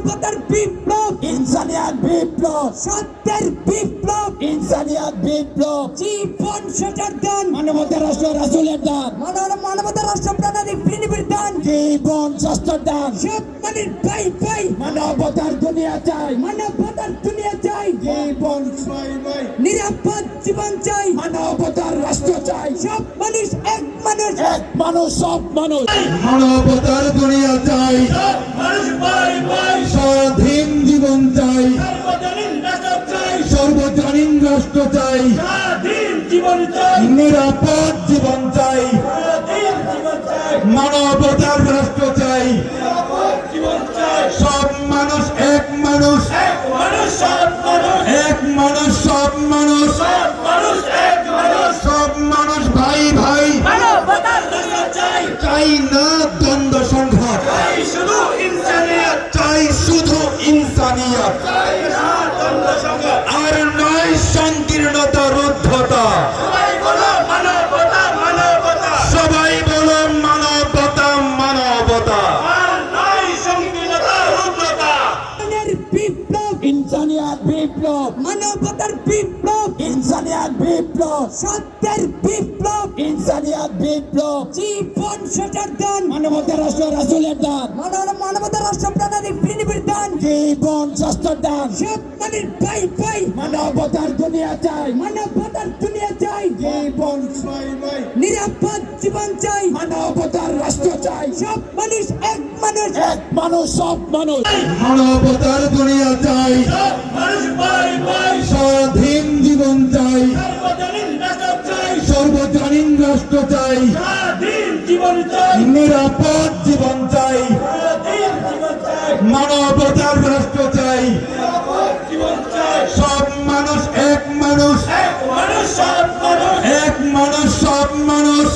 মানবতার বিপ্লব, ইনসানিয়াত বিপ্লব, সত্যের বিপ্লব, ইনসানিয়াত বিপ্লব, জীবন সোজার দান, মানবতার রাষ্ট্র রাসূলের দান, মানবতার রাষ্ট্র প্রণালী পৃথিবীর দান, জীবন স্বাস্থ্যের দান, সব মানের ভাই ভাই, মানবতার দুনিয়া চাই, মানবতার দুনিয়া চাই, জীবন নিরাপদ জীবন চাই, মানবতার রাষ্ট্র চাই, সব মানুষ এক মানুষ, এক মানুষ সব মানুষ, মানবতার দুনিয়া চাই, স্বাধীন জীবন চাই, সর্বজনীন রাষ্ট্র চাই, নিরাপদ জীবন চাই, মানবতার রাষ্ট্র চাই, সব মানুষ এক মানুষ, এক মানুষ সব মানুষ, সব মানুষ ভাই ভাই, চাই না দ্বন্দ্ব সংঘাত, চাই শুধু ইনসানিয়ত, আর নয় সংকীর্ণতা রুদ্ধতা। সবাই বলো মানবতা মানবতা। মানবের বিপ্লব, ইনসানিয়াত বিপ্লব, মানবতার বিপ্লব, ইনসানিয়াত বিপ্লব, সত্যের বিপ্লব, ইনসানিয়াত বিপ্লব, জীবন সোজার দান, মানবতার রাষ্ট্র রাসূলের দান, মানবতার রাষ্ট্র প্রণালী পৃথিবীর দান, জীবন স্বাস্থ্যের দান, সব মানের ভাই ভাই, মানবতার দুনিয়া চাই, মানবতার দুনিয়া চাই, জীবন নিরাপদ জীবন চাই, মানবতার রাষ্ট্র চাই, সব মানুষ এক মানুষ, এক মানুষ সব মানুষ, মানবতার দুনিয়া চাই, স্বাধীন জীবন চাই, সর্বজনীন রাষ্ট্র চাই, নিরাপদ জীবন চাই, মানবতার রাষ্ট্র চাই, সব মানুষ এক মানুষ, এক মানুষ সব মানুষ,